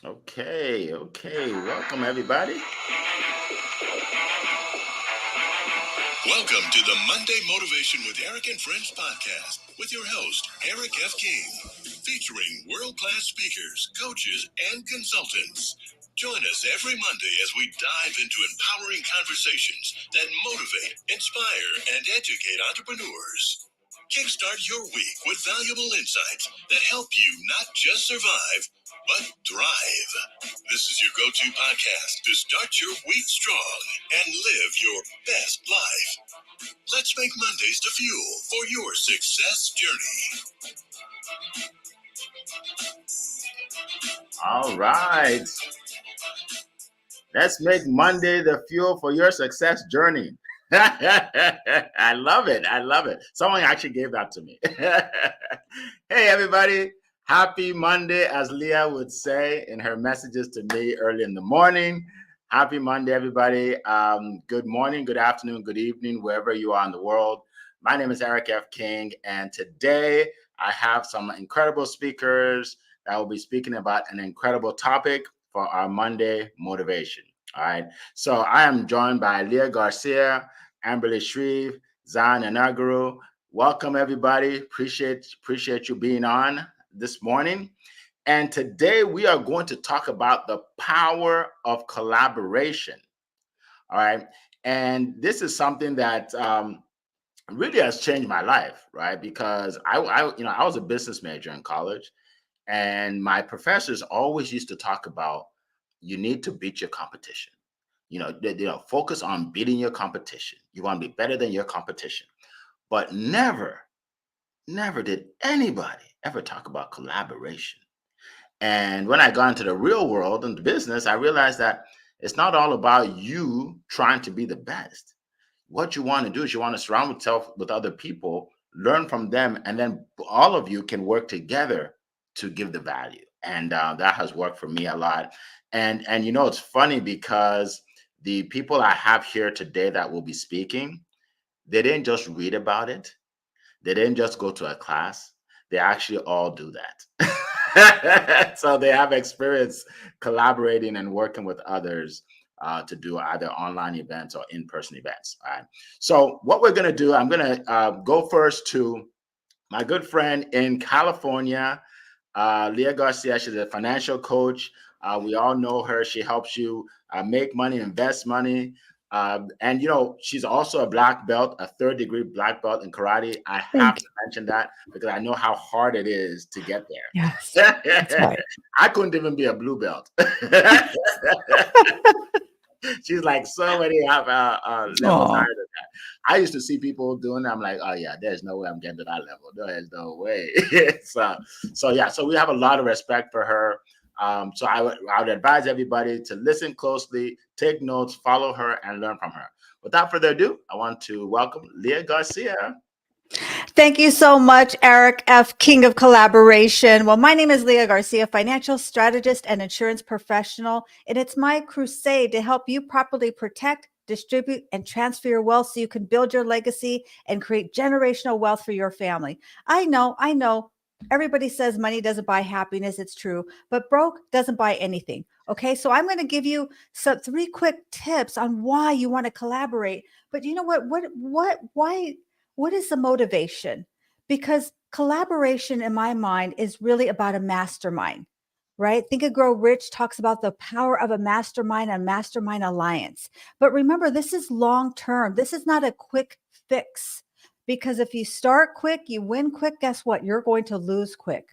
Okay. Welcome, everybody. Welcome to the Monday Motivation with Eric and Friends podcast with your host, Eric F. King, featuring world-class speakers, coaches, and consultants. Join us every Monday as we dive into empowering conversations that motivate, inspire, and educate entrepreneurs. Kickstart your week with valuable insights that help you not just survive, but thrive. This is your go-to podcast to start your week strong and live your best life. Let's make Mondays the fuel for your success journey. All right. Let's make Monday the fuel for your success journey. I love it. Someone actually gave that to me. Hey, everybody. Happy Monday, as Leah would say in her messages to me early in the morning. Happy Monday, everybody. Good morning, good afternoon, good evening, wherever you are in the world. My name is Eric F. King, and today I have some incredible speakers that will be speaking about an incredible topic for our Monday motivation. All right. So I am joined by Leah Garcia, Amberly Shreve, Zan Anaguru. Welcome, everybody. Appreciate you being on this morning. And today we are going to talk about the power of collaboration. All right. And this is something that really has changed my life, right? Because I was a business major in college, and my professors always used to talk about you need to beat your competition. Focus on beating your competition. You want to be better than your competition. But never did anybody ever talk about collaboration. And when I got into the real world and the business, I realized that it's not all about you trying to be the best. What you want to do is you want to surround yourself with other people, learn from them, and then all of you can work together to give the value. And that has worked for me a lot. And it's funny because the people I have here today that will be speaking, they didn't just read about it. They didn't just go to a class. They actually all do that. So they have experience collaborating and working with others to do either online events or in-person events. All right. So what we're going to do, I'm going to go first to my good friend in California, Leah Garcia. She's a financial coach. We all know her. She helps you make money, invest money. And she's also a black belt, a third-degree black belt in karate. I have to mention that because I know how hard it is to get there. Yes, that's right. I couldn't even be a blue belt. She's like so many levels higher than that. I used to see people doing it. I'm like, oh yeah, there's no way I'm getting to that level. There's no way. So we have a lot of respect for her. So I would advise everybody to listen closely, take notes, follow her, and learn from her. Without further ado, I want to welcome Leah Garcia. Thank you so much, Eric F. King of Collaboration. Well, my name is Leah Garcia, financial strategist and insurance professional, and it's my crusade to help you properly protect, distribute, and transfer your wealth so you can build your legacy and create generational wealth for your family. I know. Everybody says money doesn't buy happiness. It's true, but broke doesn't buy anything. Okay, so I'm going to give you some 3 quick tips on why you want to collaborate. But you know what? Why? What is the motivation? Because collaboration in my mind is really about a mastermind, right? Think and Grow Rich talks about the power of a mastermind and mastermind alliance. But remember, this is long term. This is not a quick fix. Because if you start quick, you win quick, guess what? You're going to lose quick.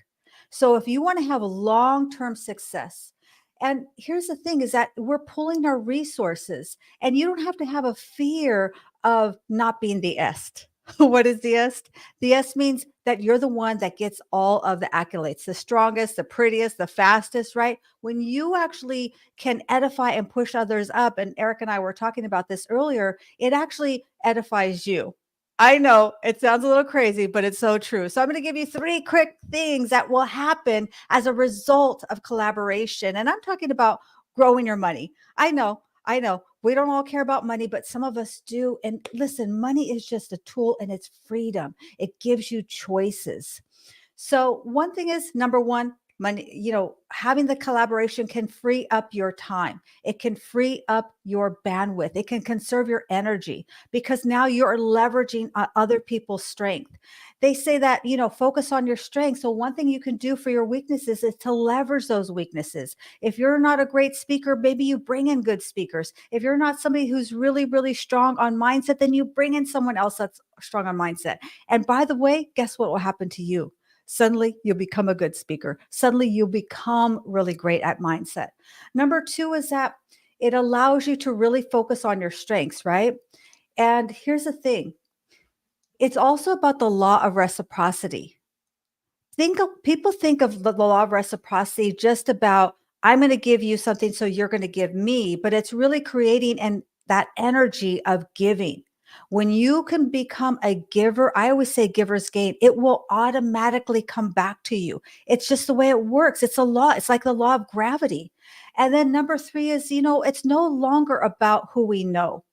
So if you want to have a long-term success, and here's the thing is that we're pulling our resources, and you don't have to have a fear of not being the est. What is the est? The est means that you're the one that gets all of the accolades, the strongest, the prettiest, the fastest, right? When you actually can edify and push others up, and Eric and I were talking about this earlier, it actually edifies you. I know it sounds a little crazy, but it's so true. So I'm going to give you 3 quick things that will happen as a result of collaboration. And I'm talking about growing your money. I know we don't all care about money, but some of us do. And listen, money is just a tool and it's freedom. It gives you choices. So one thing is number 1, money, having the collaboration can free up your time. It can free up your bandwidth. It can conserve your energy because now you're leveraging other people's strength. They say that, focus on your strengths. So one thing you can do for your weaknesses is to leverage those weaknesses. If you're not a great speaker, maybe you bring in good speakers. If you're not somebody who's really, really strong on mindset, then you bring in someone else that's strong on mindset. And by the way, guess what will happen to you? Suddenly you'll become a good speaker. Suddenly you'll become really great at mindset. Number two is that it allows you to really focus on your strengths, right? And here's the thing. It's also about the law of reciprocity. People think of the law of reciprocity just about, I'm going to give you something, so you're going to give me, but it's really creating that energy of giving. When you can become a giver, I always say giver's gain, it will automatically come back to you. It's just the way it works. It's a law. It's like the law of gravity. And then number three is, it's no longer about who we know.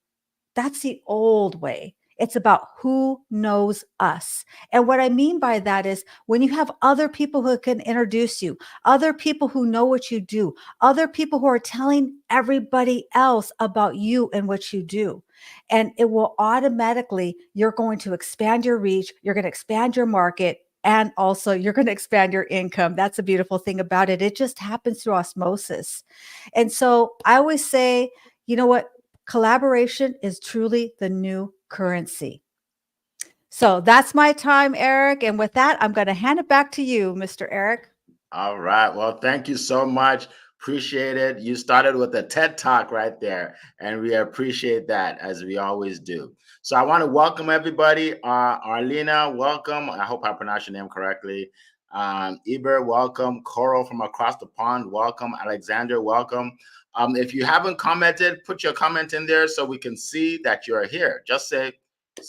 That's the old way. It's about who knows us. And what I mean by that is when you have other people who can introduce you, other people who know what you do, other people who are telling everybody else about you and what you do. And it will automatically, you're going to expand your reach, you're going to expand your market, and also you're going to expand your income. That's a beautiful thing about it. It just happens through osmosis. And so I always say, you know what? Collaboration is truly the new currency. So that's my time, Eric. And with that, I'm going to hand it back to you, Mr. Eric. All right. Well, thank you so much. Appreciate it. You started with a TED Talk right there, and we appreciate that, as we always do. So I want to welcome everybody. Arlena, welcome. I hope I pronounced your name correctly. Eber, welcome. Coral from across the pond, welcome. Alexander, welcome. If you haven't commented, put your comment in there so we can see that you're here. Just say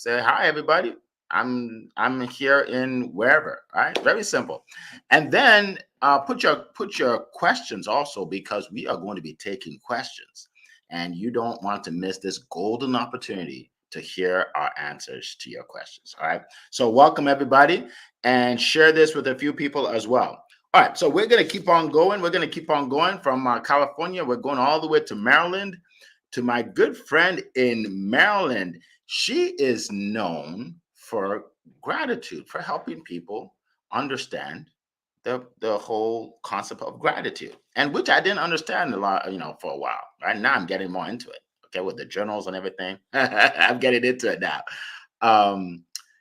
hi, everybody. I'm here in wherever. Right? Very simple. And then put your questions also, because we are going to be taking questions, and you don't want to miss this golden opportunity to hear our answers to your questions. All right. So welcome everybody, and share this with a few people as well. All right, so we're going to keep on going. We're going to keep on going from California. We're going all the way to Maryland, to my good friend in Maryland. She is known for gratitude, for helping people understand the whole concept of gratitude, and which I didn't understand a lot, for a while. Right now, I'm getting more into it. Okay, with the journals and everything, I'm getting into it now.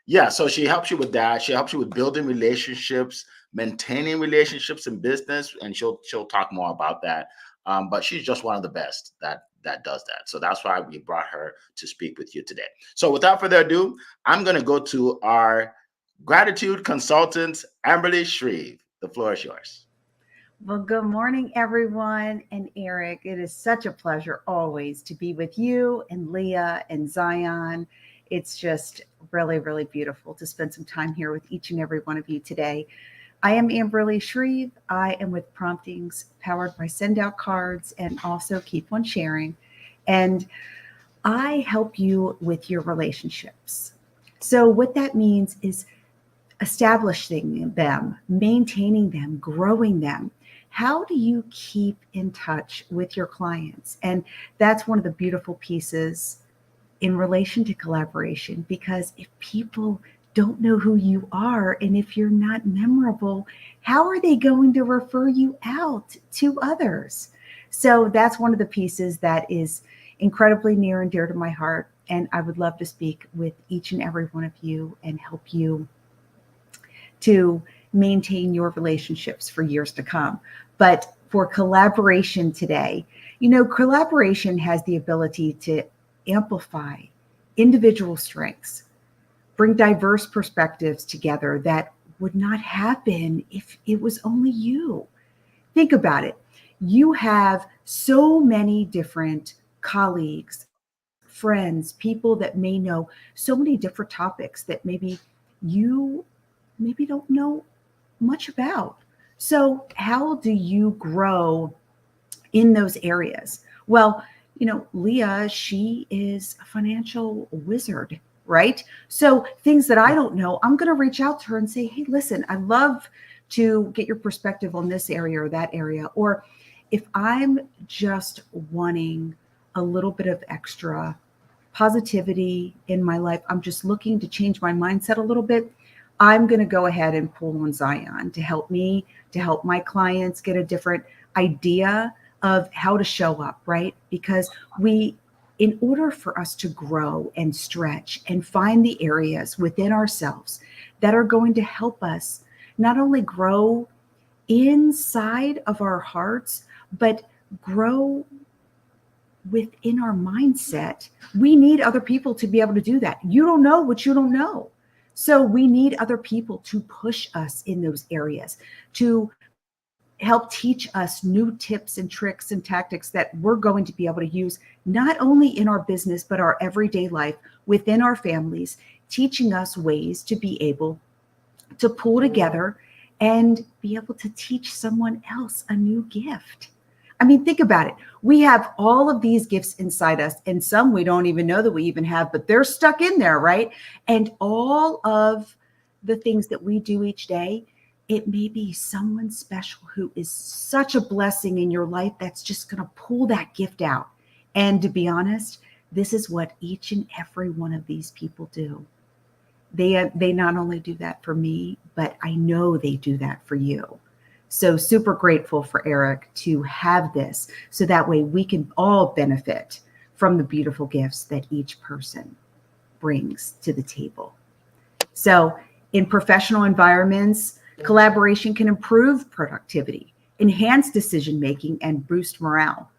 Yeah, so she helps you with that. She helps you with building relationships, maintaining relationships in business, and she'll talk more about that. But she's just one of the best that does that. So that's why we brought her to speak with you today. So without further ado, I'm going to go to our gratitude consultant, Amberly Shreve. The floor is yours. Well, good morning, everyone. And Eric, it is such a pleasure always to be with you and Leah and Zion. It's just really, really beautiful to spend some time here with each and every one of you today. I am Amberly Shreve. I am with Promptings, powered by Send Out Cards and also Keep On Sharing. And I help you with your relationships. So what that means is establishing them, maintaining them, growing them. How do you keep in touch with your clients? And that's one of the beautiful pieces in relation to collaboration, because if people don't know who you are, and if you're not memorable, how are they going to refer you out to others? So that's one of the pieces that is incredibly near and dear to my heart. And I would love to speak with each and every one of you and help you to maintain your relationships for years to come. But for collaboration today, collaboration has the ability to amplify individual strengths, bring diverse perspectives together that would not happen if it was only you. Think about it. You have so many different colleagues, friends, people that may know so many different topics that maybe you don't know much about. So how do you grow in those areas? Well, Leah, she is a financial wizard, right? So things that I don't know, I'm going to reach out to her and say, hey, listen, I love to get your perspective on this area or that area. Or if I'm just wanting a little bit of extra positivity in my life, I'm just looking to change my mindset a little bit, I'm going to go ahead and pull on Zion to help me, to help my clients get a different idea of how to show up, right? Because in order for us to grow and stretch and find the areas within ourselves that are going to help us not only grow inside of our hearts, but grow within our mindset, we need other people to be able to do that. You don't know what you don't know. So we need other people to push us in those areas, to help teach us new tips and tricks and tactics that we're going to be able to use not only in our business, but our everyday life within our families, teaching us ways to be able to pull together and be able to teach someone else a new gift. I mean, think about it. We have all of these gifts inside us, and some we don't even know that we even have, but they're stuck in there, right? And all of the things that we do each day, it may be someone special who is such a blessing in your life that's just going to pull that gift out. And to be honest, this is what each and every one of these people do. They not only do that for me, but I know they do that for you. So super grateful for Eric to have this, so that way we can all benefit from the beautiful gifts that each person brings to the table. So in professional environments, collaboration can improve productivity, enhance decision-making, and boost morale.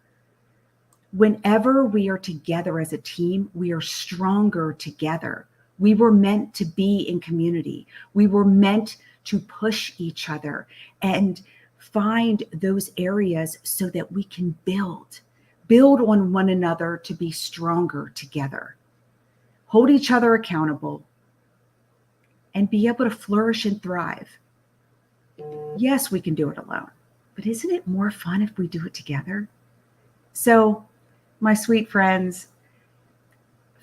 Whenever we are together as a team, we are stronger together. We were meant to be in community. We were meant to push each other and find those areas so that we can build on one another to be stronger together, hold each other accountable, and be able to flourish and thrive. Yes, we can do it alone, but isn't it more fun if we do it together? So, my sweet friends,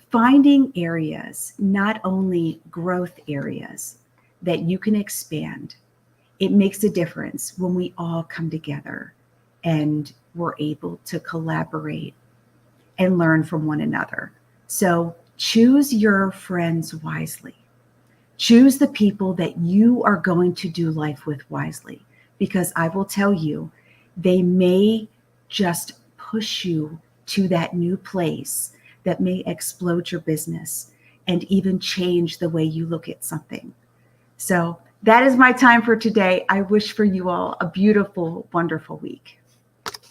finding areas, not only growth areas, that you can expand, it makes a difference when we all come together and we're able to collaborate and learn from one another. So choose your friends wisely. Choose the people that you are going to do life with wisely, because I will tell you, they may just push you to that new place that may explode your business and even change the way you look at something. So that is my time for today. I wish for you all a beautiful, wonderful week.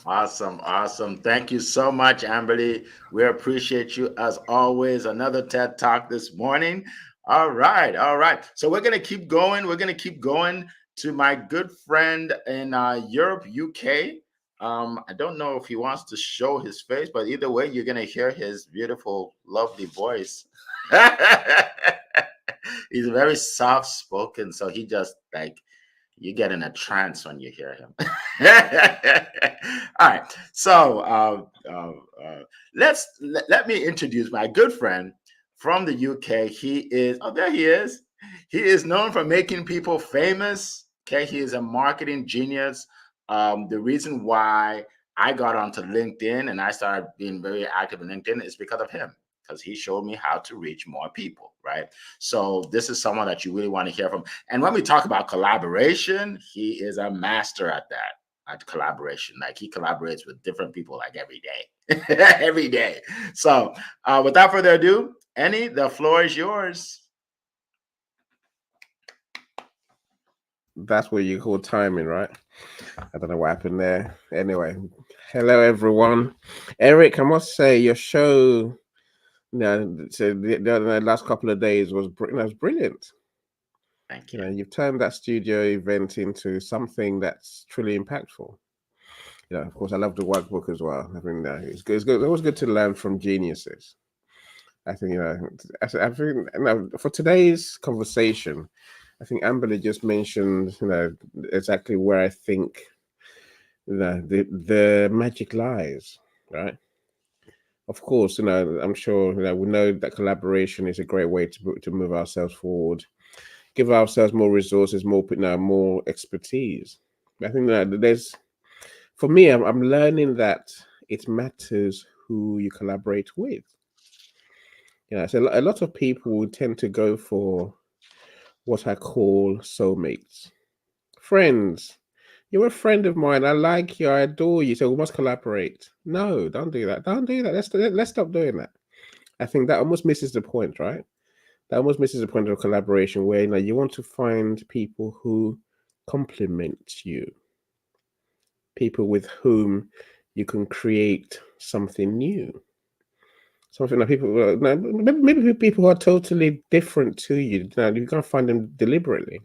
Awesome. Awesome. Thank you so much, Amberly. We appreciate you as always. Another TED Talk this morning. All right. All right. So we're going to keep going. We're going to keep going to my good friend in Europe, UK. I don't know if he wants to show his face, but either way, you're going to hear his beautiful, lovely voice. He's very soft spoken. So he just like, you get in a trance when you hear him. All right. So let me introduce my good friend from the UK. He is, oh, there he is. He is known for making people famous. Okay. He is a marketing genius. The reason why I got onto LinkedIn and I started being very active in LinkedIn is because of him, because he showed me how to reach more people, right? So this is someone that you really want to hear from. And when we talk about collaboration, he is a master at that, at collaboration. Like he collaborates with different people like every day, every day. So without further ado, Annie, the floor is yours. That's what you call timing, right? I don't know what happened there. Anyway, hello everyone. Eric, I must say your show, so the last couple of days was brilliant. Thank you. You've turned that studio event into something that's truly impactful. Of course, I love the workbook as well. I mean, it's good. It's good. It's always good to learn from geniuses. I think, I think for today's conversation, I think Amberly just mentioned, exactly where I think the magic lies, right? Of course, I'm sure we know that collaboration is a great way to move ourselves forward. give ourselves more resources, more expertise. I think that for me, I'm learning that it matters who you collaborate with. So a lot of people tend to go for what I call soulmates, friends. You're a friend of mine. I like you. I adore you. So we must collaborate. No, don't do that. Don't do that. Let's stop doing that. I think that almost misses the point, right? That almost misses the point of collaboration, where you want to find people who complement you, people with whom you can create something new, something that people maybe people who are totally different to you. You can't find them deliberately.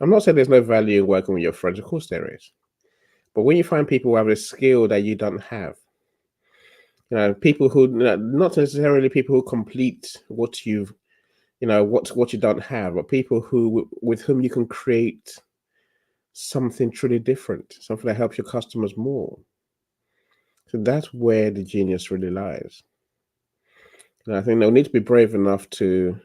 I'm not saying there's no value in working with your friends. Of course there is. But when you find people who have a skill that you don't have, people who not necessarily people who complete what you've, what you don't have, but people who with whom you can create something truly different, something that helps your customers more. So that's where the genius really lies. And I think they'll need to be brave enough to,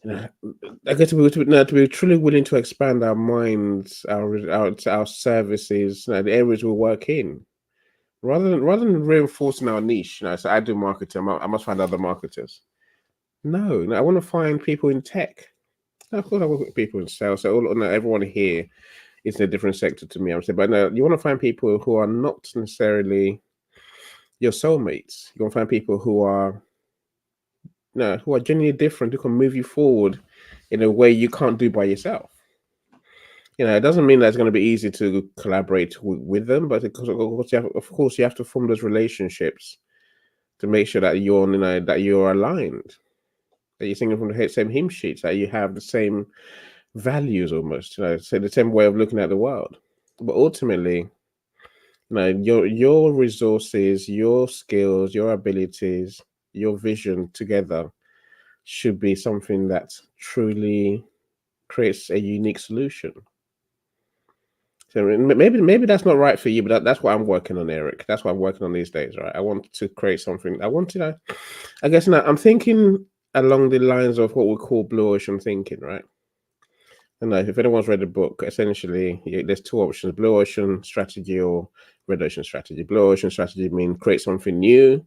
I guess, to be truly willing to expand our minds, our services, the areas we work in, rather than reinforcing our niche. So I do marketing. I must find other marketers. No, I want to find people in tech. Of course, I work with people in sales. So everyone here is in a different sector to me. I'm saying, but no, you want to find people who are not necessarily your soulmates. You want to find people who are genuinely different, who can move you forward in a way you can't do by yourself. It doesn't mean that it's going to be easy to collaborate with them, but of course you have to form those relationships to make sure that you're aligned, that you're singing from the same hymn sheets, that you have the same values almost, so the same way of looking at the world. But ultimately, your resources, your skills, your abilities, your vision together should be something that truly creates a unique solution. So maybe that's not right for you, but that's what I'm working on, Eric. That's what I'm working on these days, right? I want to create something. I guess now I'm thinking along the lines of what we call blue ocean thinking, right? And if anyone's read the book, essentially there's two options: blue ocean strategy or red ocean strategy. Blue ocean strategy means create something new.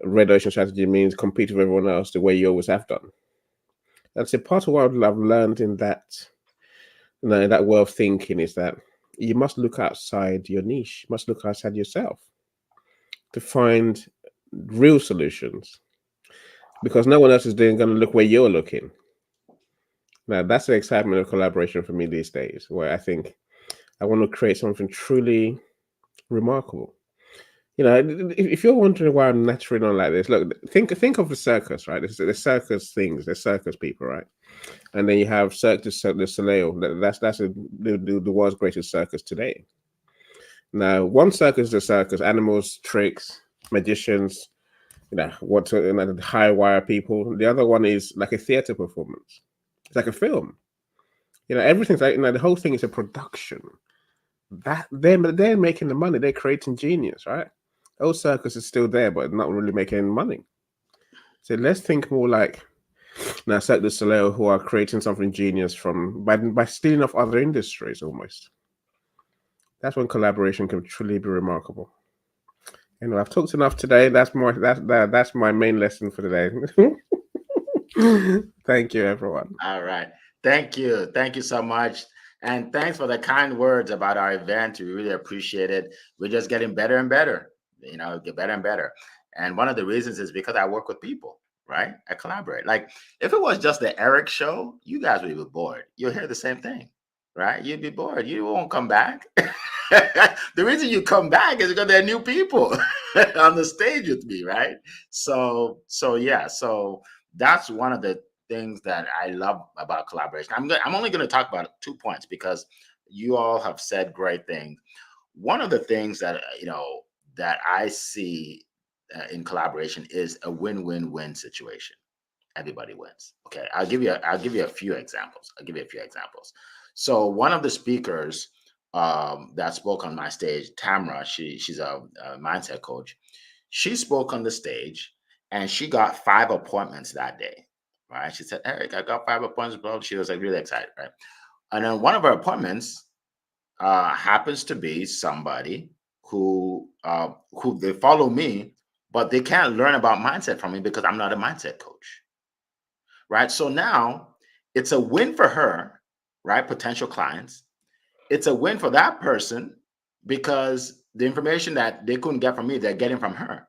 Red ocean strategy means compete with everyone else the way you always have done. That's a part of what I've learned in that way of thinking is that you must look outside your niche, you must look outside yourself to find real solutions, because no one else is going to look where you're looking. Now, that's the excitement of collaboration for me these days, where I think I want to create something truly remarkable. If you're wondering why I'm naturally on like this, look, think of the circus, right? The circus things, the circus people, right? And then you have Cirque du Soleil. That's the world's greatest circus today. Now, one circus is a circus: animals, tricks, magicians, high wire people. The other one is like a theater performance. It's like a film. Everything's like the whole thing is a production. That they're making the money. They're creating genius, right? Old circus is still there, but not really making any money. So let's think more like now Cirque du Soleil, who are creating something genius by stealing off other industries almost. That's when collaboration can truly be remarkable. I've talked enough today. That's my main lesson for today. Thank you, everyone. All right. Thank you so much. And thanks for the kind words about our event. We really appreciate it. We're just getting better and better, get better and better. And one of the reasons is because I work with people, right? I collaborate. Like if it was just the Eric show, you guys would be bored. You'll hear the same thing, right? You'd be bored. You won't come back. The reason you come back is because there are new people on the stage with me, right? So that's one of the things that I love about collaboration. I'm only going to talk about 2 points because you all have said great things. One of the things that that I see in collaboration is a win-win-win situation. Everybody wins. Okay, I'll give you a few examples. So one of the speakers that spoke on my stage, Tamra, she's a mindset coach. She spoke on the stage and she got 5 appointments that day. right? She said, Eric, I got 5 appointments, bro. She was like really excited, right? And then one of her appointments happens to be somebody who they follow me, but they can't learn about mindset from me because I'm not a mindset coach, right? So now it's a win for her, right? Potential clients. It's a win for that person because the information that they couldn't get from me, they're getting from her.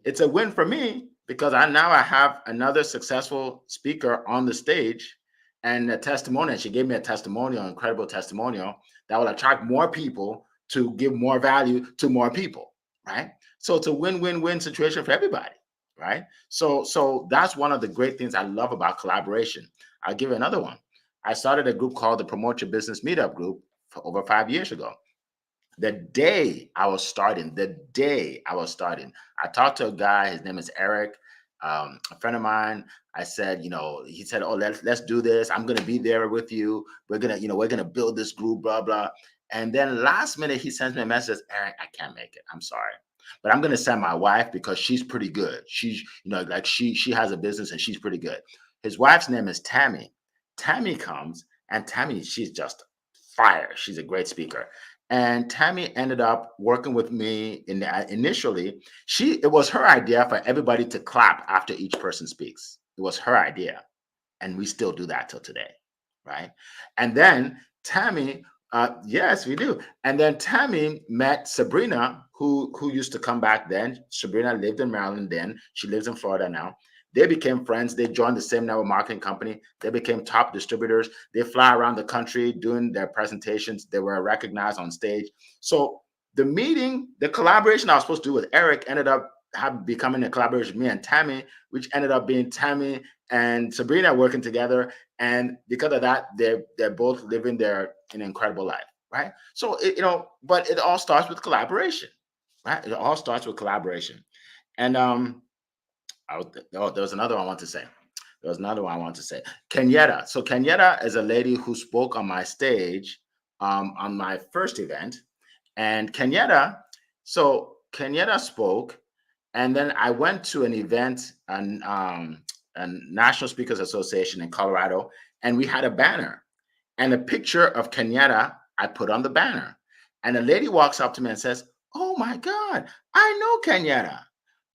It's a win for me because I have another successful speaker on the stage and a testimonial. She gave me a testimonial, incredible testimonial that will attract more people to give more value to more people, right? So it's a win-win-win situation for everybody, right? So that's one of the great things I love about collaboration. I'll give you another one. I started a group called the Promote Your Business Meetup Group over 5 years ago. The day I was starting, I talked to a guy. His name is Eric, a friend of mine. I said, he said, "Oh, let's do this. I'm gonna be there with you. We're gonna build this group, blah blah." And then last minute, he sends me a message, "Eric, I can't make it. I'm sorry, but I'm gonna send my wife because she's pretty good. She's, like she has a business and she's pretty good." His wife's name is Tammy. Tammy comes, and Tammy, she's just fire. She's a great speaker. And Tammy ended up working with me initially. It was her idea for everybody to clap after each person speaks. It was her idea. And we still do that till today. Right. And then Tammy, yes, we do. And then Tammy met Sabrina, who used to come back then. Sabrina lived in Maryland then. She lives in Florida now. They became friends. They joined the same network marketing company. They became top distributors. They fly around the country doing their presentations. They were recognized on stage. So the collaboration I was supposed to do with Eric ended up becoming a collaboration with me and Tammy, which ended up being Tammy and Sabrina working together. And because of that, they're both living an incredible life, right? So but it all starts with collaboration, right? It all starts with collaboration. And there was another one I want to say. Kenyatta. So Kenyatta is a lady who spoke on my stage on my first event. And Kenyatta spoke, and then I went to an event, a National Speakers Association in Colorado, and we had a banner and a picture of Kenyatta I put on the banner. And a lady walks up to me and says, "Oh my God, I know Kenyatta."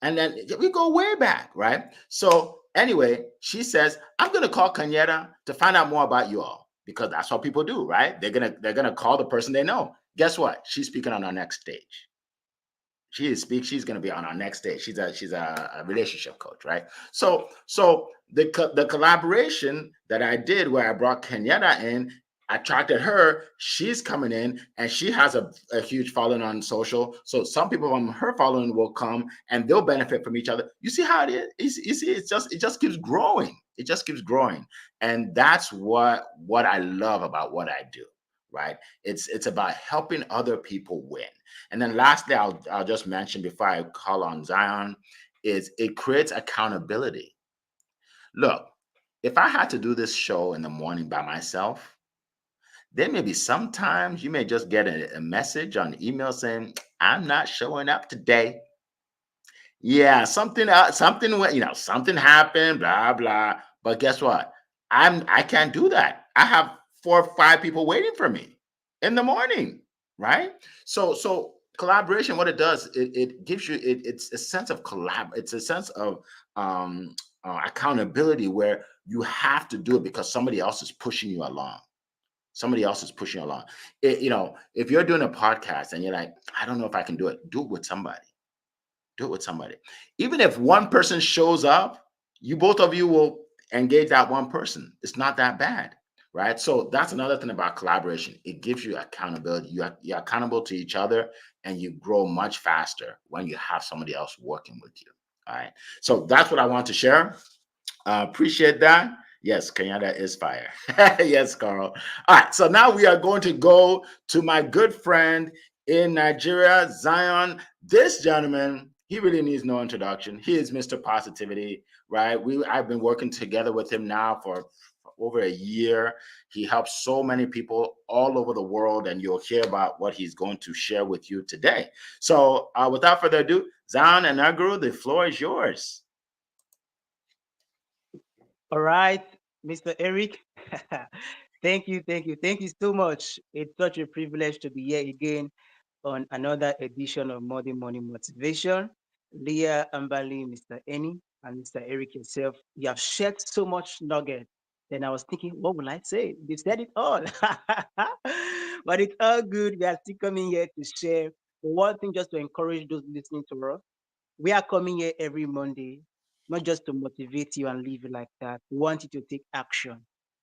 And then we go way back, right? So anyway, she says, "I'm gonna call Kenyatta to find out more about you all," because that's what people do, right? They're gonna call the person they know. Guess what? She's speaking on our next stage. She's going to be on our next stage. She's a relationship coach, right? So the collaboration that I did where I brought Kenyatta in attracted her. She's coming in and she has a huge following on social. So some people from her following will come and they'll benefit from each other. You see how it is? You see, it just keeps growing. It just keeps growing. And that's what I love about what I do, right? It's about helping other people win. And then lastly, I'll just mention before I call on Zion, is it creates accountability. Look, if I had to do this show in the morning by myself, there may be sometimes you may just get a message on email saying, "I'm not showing up today." Yeah, something happened, blah blah. But guess what? I can't do that. I have 4 or 5 people waiting for me in the morning, right? So collaboration, what it does, it gives you it's a sense of it's a sense of accountability where you have to do it because somebody else is pushing you along. Somebody else is pushing you along. If you're doing a podcast and you're like, "I don't know if I can do it," do it with somebody. Do it with somebody. Even if one person shows up, both of you will engage that one person. It's not that bad, right? So that's another thing about collaboration. It gives you accountability. You're accountable to each other, and you grow much faster when you have somebody else working with you. All right. So that's what I want to share. Appreciate that. Yes, Kenyatta is fire. Yes, Carl. All right. So now we are going to go to my good friend in Nigeria, Zion. This gentleman, he really needs no introduction. He is Mr. Positivity, right? I've been working together with him now for over a year. He helps so many people all over the world, and you'll hear about what he's going to share with you today. So without further ado, Zion and Aguru, the floor is yours. All right, Mr. Eric. Thank you so much. It's such a privilege to be here again on another edition of Monday Morning Motivation. Leah, Ambali, Mr. Eni, and Mr. Eric yourself, you have shared so much nugget. Then I was thinking, what will I say? They said it all. But it's all good. We are still coming here to share. One thing just to encourage those listening to us, we are coming here every Monday, not just to motivate you and leave you like that. We want you to take action.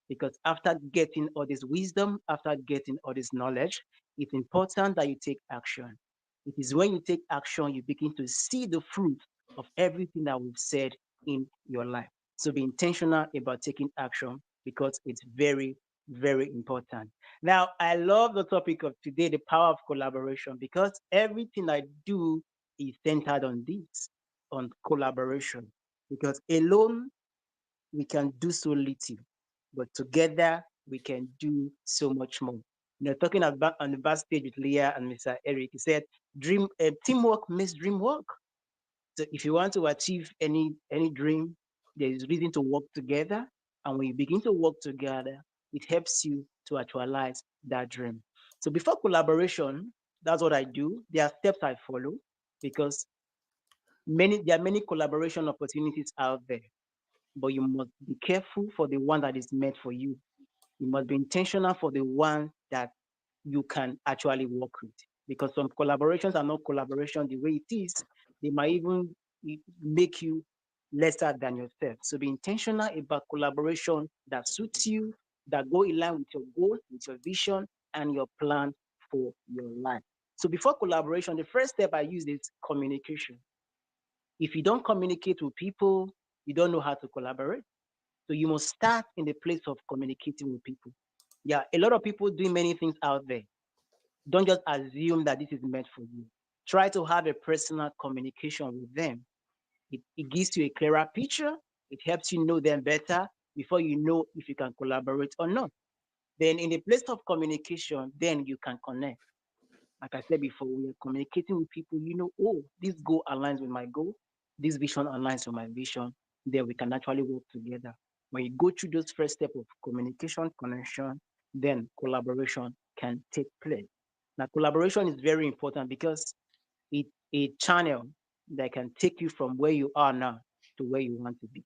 Because after getting all this wisdom, after getting all this knowledge, it's important that you take action. It is when you take action, you begin to see the fruit of everything that we've said in your life. So be intentional about taking action because it's very, very important. Now, I love the topic of today, the power of collaboration, because everything I do is centered on this, on collaboration. Because alone we can do so little, but together we can do so much more. Talking about on the backstage with Leah and Mr. Eric, he said, "Dream teamwork makes dream work." So if you want to achieve any dream, there is reason to work together, and when you begin to work together, it helps you to actualize that dream. So before collaboration, that's what I do. There are steps I follow because there are many collaboration opportunities out there, but you must be careful for the one that is meant for you. You must be intentional for the one that you can actually work with. Because some collaborations are not collaboration the way it is. They might even make you lesser than yourself. So be intentional about collaboration that suits you, that go in line with your goal, with your vision, and your plan for your life. So before collaboration, the first step I use is communication. If you don't communicate with people, you don't know how to collaborate. So you must start in the place of communicating with people. Yeah, a lot of people doing many things out there. Don't just assume that this is meant for you. Try to have a personal communication with them. It gives you a clearer picture. It helps you know them better before you know if you can collaborate or not. Then in the place of communication, then you can connect. Like I said before, we are communicating with people, oh, this goal aligns with my goal, this vision aligns with my vision, then we can actually work together. When you go through those first steps of communication, connection, then collaboration can take place. Now, collaboration is very important because it's a channel that can take you from where you are now to where you want to be.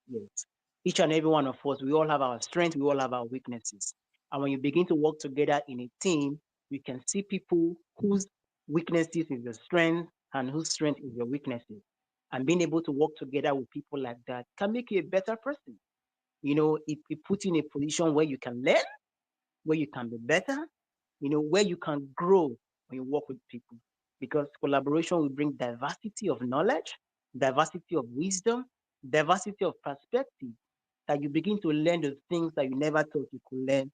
Yes. Each and every one of us, we all have our strengths, we all have our weaknesses. And when you begin to work together in a team, you can see people whose weaknesses is your strength and whose strength is your weaknesses. And being able to work together with people like that can make you a better person. It puts you in a position where you can learn, where you can be better, where you can grow when you work with people. Because collaboration will bring diversity of knowledge, diversity of wisdom, diversity of perspective, that you begin to learn the things that you never thought you could learn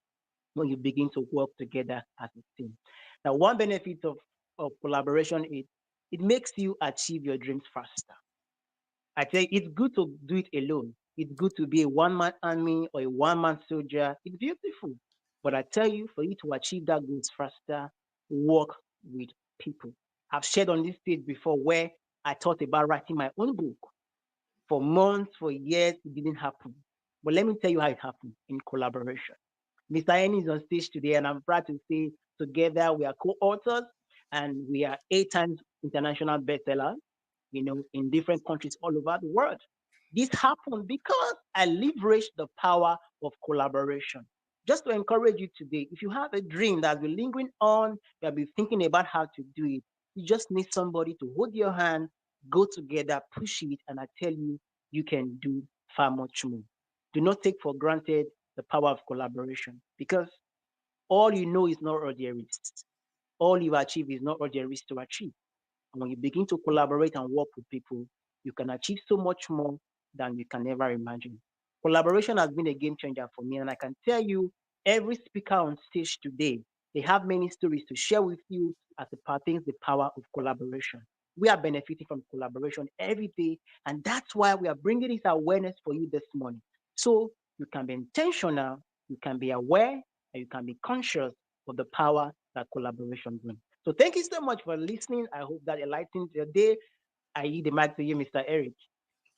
when you begin to work together as a team. Now, one benefit of collaboration is it makes you achieve your dreams faster. I tell you, it's good to do it alone. It's good to be a one-man army or a one-man soldier. It's beautiful. But I tell you, for you to achieve that goals faster, work with people. I've shared on this stage before where I thought about writing my own book. For months, for years, it didn't happen. But let me tell you how it happened in collaboration. Mr. N is on stage today, and I'm proud to say together we are co-authors and we are 8 times international bestsellers, in different countries all over the world. This happened because I leveraged the power of collaboration. Just to encourage you today, if you have a dream that's been lingering on, you have been thinking about how to do it, you just need somebody to hold your hand, go together, push it, and I tell you, you can do far much more. Do not take for granted the power of collaboration because all you know is not all there is. All you achieve is not all there is to achieve. And when you begin to collaborate and work with people, you can achieve so much more than you can ever imagine. Collaboration has been a game changer for me, and I can tell you, every speaker on stage today, they have many stories to share with you as it pertains the power of collaboration. We are benefiting from collaboration every day, and that's why we are bringing this awareness for you this morning. So you can be intentional, you can be aware, and you can be conscious of the power that collaboration brings. So thank you so much for listening. I hope that enlightened your day. I yield the mic to you, Mr. Eric.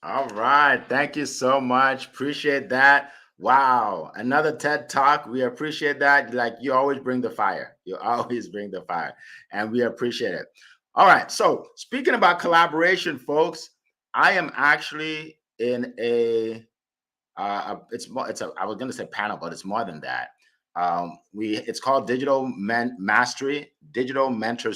All right. Thank you so much. Appreciate that. Wow. Another TED Talk. We appreciate that. Like you always bring the fire. You always bring the fire. And we appreciate it. All right. So speaking about collaboration, folks, I am actually in I was going to say panel, but it's more than that. It's called Digital Mentors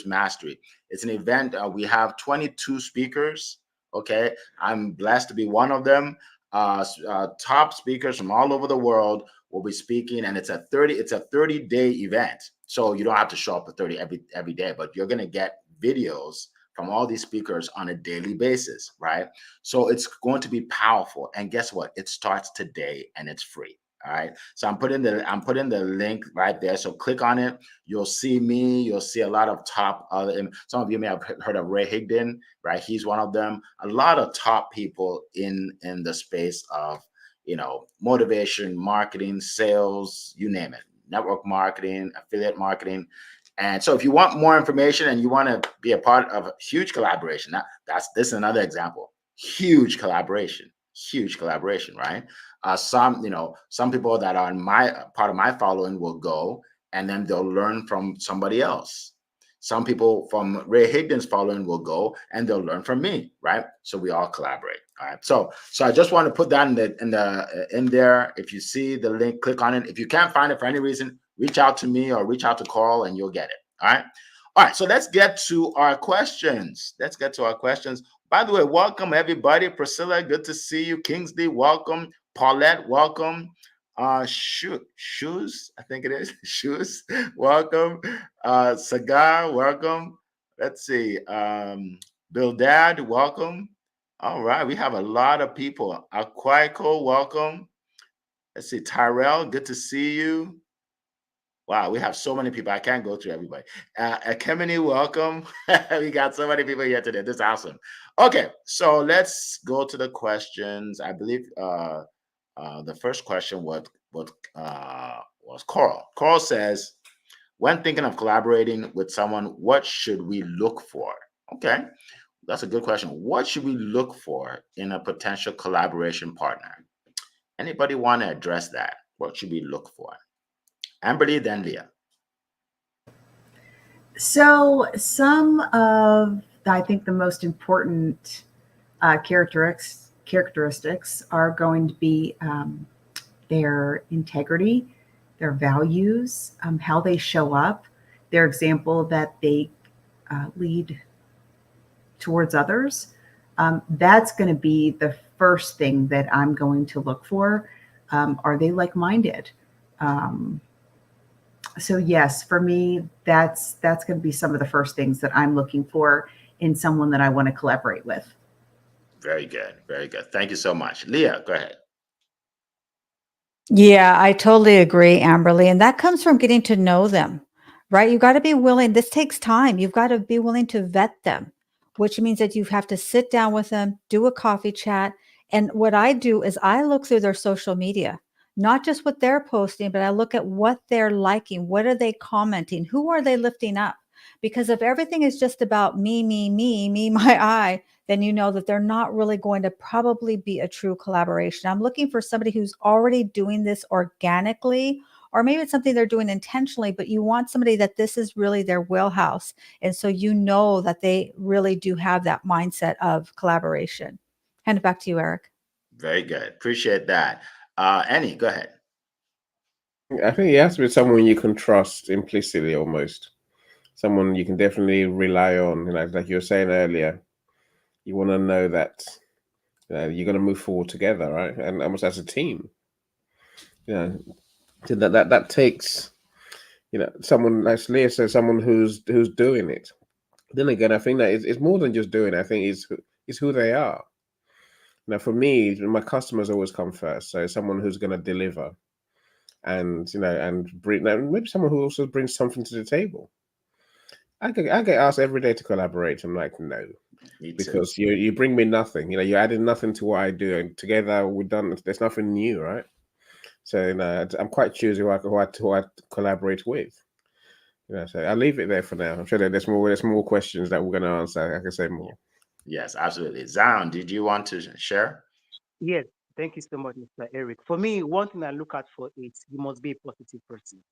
Mastery. It's an event. We have 22 speakers. Okay, I'm blessed to be one of them. Top speakers from all over the world will be speaking, and it's a 30-day event. So you don't have to show up at 30 every day, but you're going to get videos from all these speakers on a daily basis, right? So it's going to be powerful. And guess what? It starts today and it's free. All right. So I'm putting the link right there. So click on it. You'll see me. You'll see a lot of top other. Some of you may have heard of Ray Higdon, right? He's one of them. A lot of top people in the space of motivation, marketing, sales, you name it, network marketing, affiliate marketing. And so if you want more information and you want to be a part of a huge collaboration, this is another example. Huge collaboration, right? Some people that are in my part of my following will go and then they'll learn from somebody else. Some people from Ray Higdon's following will go and they'll learn from me, right? So we all collaborate. All right. So I just want to put that in there. If you see the link, click on it. If you can't find it for any reason, reach out to me or reach out to Carl and you'll get it. All right. All right. So let's get to our questions. By the way, welcome everybody. Priscilla, good to see you. Kingsley, welcome. Paulette, welcome. Shoes, I think it is. Shoes, welcome. Sagar, welcome. Let's see. Bildad, welcome. All right, we have a lot of people. Aquaiko, welcome. Let's see. Tyrell, good to see you. Wow, we have so many people. I can't go through everybody. Kemini, welcome. We got so many people here today. This is awesome. Okay, so let's go to the questions. I believe the first question was Coral. Coral says, when thinking of collaborating with someone, what should we look for? Okay, that's a good question. What should we look for in a potential collaboration partner? Anybody want to address that? What should we look for? Amberly, then Leah. So some of, I think, the most important characteristics are going to be their integrity, their values, how they show up, their example that they lead towards others. That's going to be the first thing that I'm going to look for. Are they like-minded? So yes, for me, that's going to be some of the first things that I'm looking for in someone that I want to collaborate with. Very good. Very good. Thank you so much. Leah, go ahead. Yeah, I totally agree, Amberly. And that comes from getting to know them, right? You got to be willing. This takes time. You've got to be willing to vet them, which means that you have to sit down with them, do a coffee chat. And what I do is I look through their social media, not just what they're posting, but I look at what they're liking. What are they commenting? Who are they lifting up? Because if everything is just about me, my I, then you know that they're not really going to probably be a true collaboration. I'm looking for somebody who's already doing this organically, or maybe it's something they're doing intentionally, but you want somebody that this is really their wheelhouse. And so you know that they really do have that mindset of collaboration. Hand it back to you, Eric. Very good. Appreciate that. Annie, go ahead. I think it has to be someone you can trust implicitly, almost. Someone you can definitely rely on. Like you were saying earlier, you want to know that you're going to move forward together, right? And almost as a team. So that takes, someone, like Leah says, someone who's doing it. Then again, I think that it's more than just doing it. I think it's who they are. Now, for me, my customers always come first. So someone who's going to deliver, and and bring, maybe someone who also brings something to the table. I get asked every day to collaborate. I'm like, no, because you bring me nothing. You're adding nothing to what I do, and together we're done. There's nothing new, right? So I'm quite choosy who I collaborate with. So I'll leave it there for now. I'm sure that there's more questions that we're going to answer. I can say more. Yes, absolutely. Zion, did you want to share? Yes, thank you so much, Mr. Eric. For me, one thing I look out for is you must be a positive person.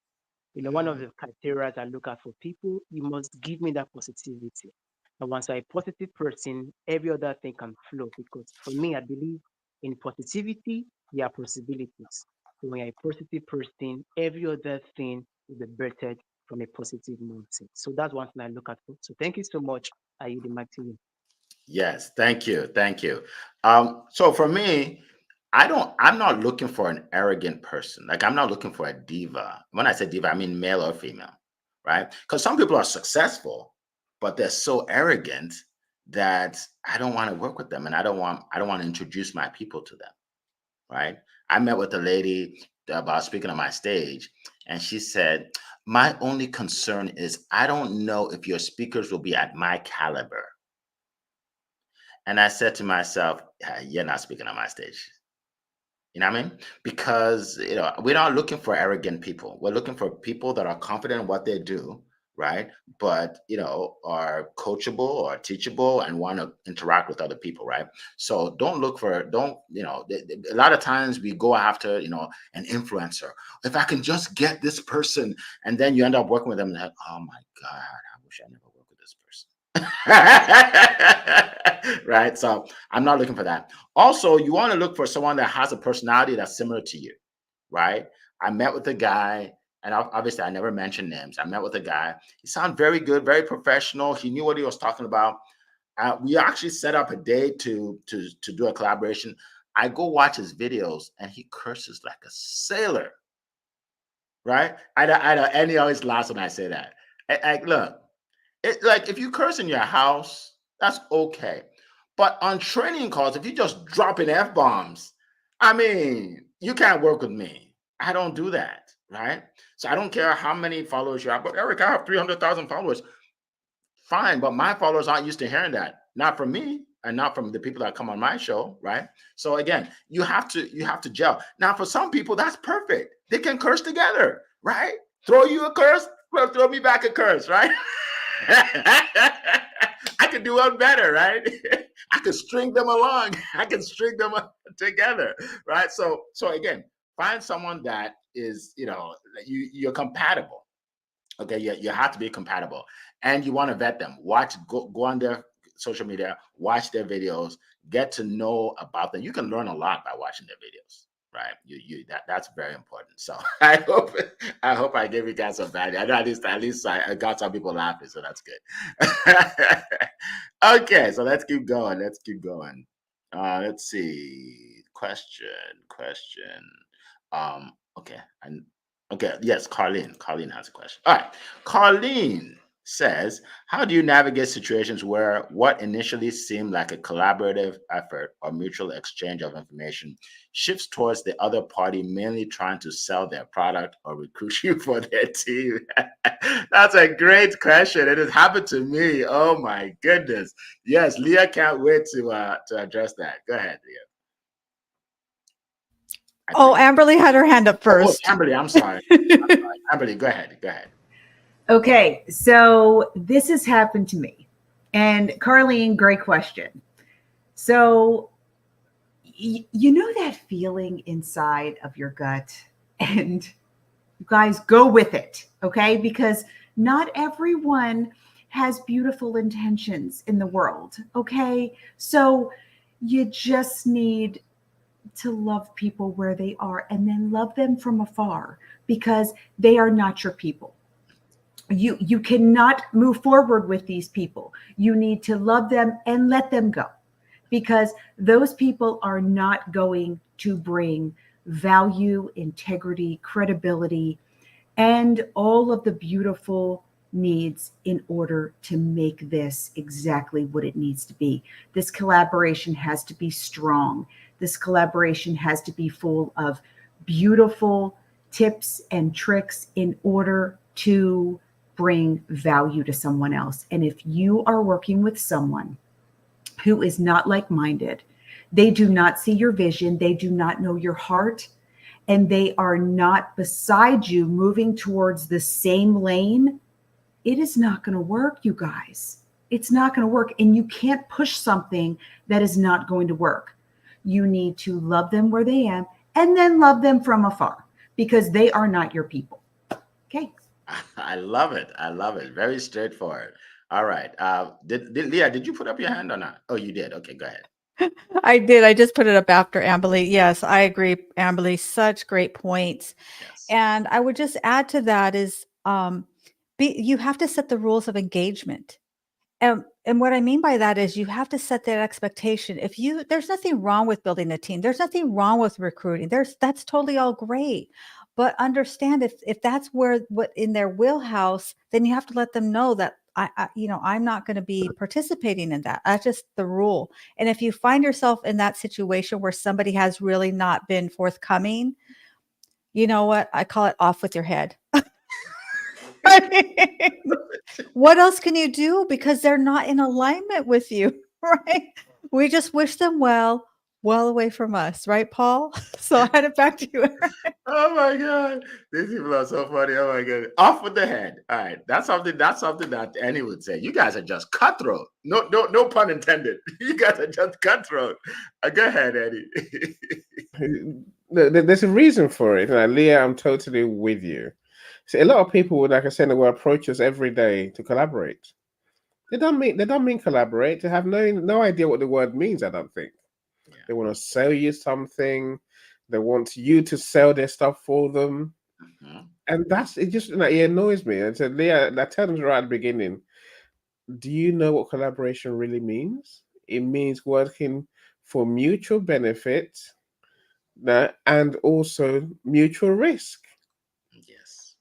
One of the criteria I look at for people, you must give me that positivity. And once you're a positive person, every other thing can flow. Because for me, I believe in positivity, there are possibilities. So when you're a positive person, every other thing will be bettered from a positive mindset. So that's one thing I look at for. So thank you so much. I yield the mic to you. Yes, thank you. Thank you. So for me, I'm not looking for an arrogant person. Like I'm not looking for a diva. When I say diva, I mean male or female, right? Because some people are successful, but they're so arrogant that I don't want to work with them and I don't want to introduce my people to them, right? I met with a lady about speaking on my stage, and she said, "My only concern is I don't know if your speakers will be at my caliber." And I said to myself, "Yeah, you're not speaking on my stage." You know what I mean? Because we're not looking for arrogant people. We're looking for people that are confident in what they do, right? But are coachable or teachable and want to interact with other people, right? So a lot of times we go after, an influencer. If I can just get this person, and then you end up working with them and like, oh my God, I wish I never worked with this person. Right? So I'm not looking for that. Also, you want to look for someone that has a personality that's similar to you, right? I met with a guy, and obviously I never mentioned names. I met with a guy. He sounded very good, very professional. He knew what he was talking about. We actually set up a day to do a collaboration. I go watch his videos, and he curses like a sailor, right? And he always laughs when I say that. Look, like if you curse in your house, that's okay. But on training calls, if you just drop in F bombs, I mean, you can't work with me. I don't do that, right? So I don't care how many followers you have. But Eric, I have 300,000 followers. Fine, but my followers aren't used to hearing that. Not from me and not from the people that come on my show, right? So again, you have to gel. Now, for some people, that's perfect. They can curse together, right? Throw you a curse, well, throw me back a curse, right? I could do one better, right? I could string them along. I can string them together, right? So again, find someone that is, you're compatible. Okay, you have to be compatible, and you want to vet them. Go on their social media, watch their videos, get to know about them. You can learn a lot by watching their videos, right? That's very important. So I hope I gave you guys some value. I know at least I got some people laughing, so that's good. Okay, so let's keep going. Let's keep going. Let's see. Question. Okay, and okay, yes, Carlene. Carlene has a question. All right. Carlene says, how do you navigate situations where what initially seemed like a collaborative effort or mutual exchange of information shifts towards the other party mainly trying to sell their product or recruit you for their team? That's a great question. It has happened to me. Oh my goodness. Yes, Leah can't wait to address that. Go ahead, Leah. I Oh, think. Amberly had her hand up Oh, first. Amberly, I'm sorry. Amberly, go ahead. Go ahead. Okay, so this has happened to me. And Carlene, great question. So, you know that feeling inside of your gut? And you guys go with it, okay? Because not everyone has beautiful intentions in the world, okay? So, you just need to love people where they are and then love them from afar because they are not your people. You cannot move forward with these people. You need to love them and let them go because those people are not going to bring value, integrity, credibility, and all of the beautiful needs in order to make this exactly what it needs to be. This collaboration has to be strong. This collaboration has to be full of beautiful tips and tricks in order to bring value to someone else. And if you are working with someone who is not like minded, they do not see your vision, they do not know your heart, and they are not beside you moving towards the same lane, it is not going to work, you guys. It's not going to work. And you can't push something that is not going to work. You need to love them where they am and then love them from afar because they are not your people. Okay. I love it. I love it. Very straightforward. All right. Did Leah, did you put up your hand or not? Oh, you did. Okay, go ahead. I did. I just put it up after Amberly. Yes, I agree, Amberly. Such great points. Yes. And I would just add to that is you have to set the rules of engagement. And what I mean by that is you have to set that expectation. There's nothing wrong with building a team. There's nothing wrong with recruiting. That's totally all great. But understand if that's what in their wheelhouse, then you have to let them know that I'm not going to be participating in that. That's just the rule. And if you find yourself in that situation where somebody has really not been forthcoming, you know what? I call it off with your head. I mean, what else can you do? Because they're not in alignment with you, right? We just wish them well away from us, right, Paul? So I had it back to you. Oh my God. These people are so funny. Oh my God. Off with the head. All right. That's something that Annie would say. You guys are just cutthroat. No pun intended. You guys are just cutthroat. Go ahead, Eddie. There's a reason for it. Leah, I'm totally with you. See, a lot of people would, like I said, will approach us every day to collaborate. They don't mean collaborate. They have no idea what the word means. I don't think. Yeah. They want to sell you something. They want you to sell their stuff for them, and it. Just it annoys me. And so, Leah, I tell them right at the beginning. Do you know what collaboration really means? It means working for mutual benefit, and also mutual risk. Yes.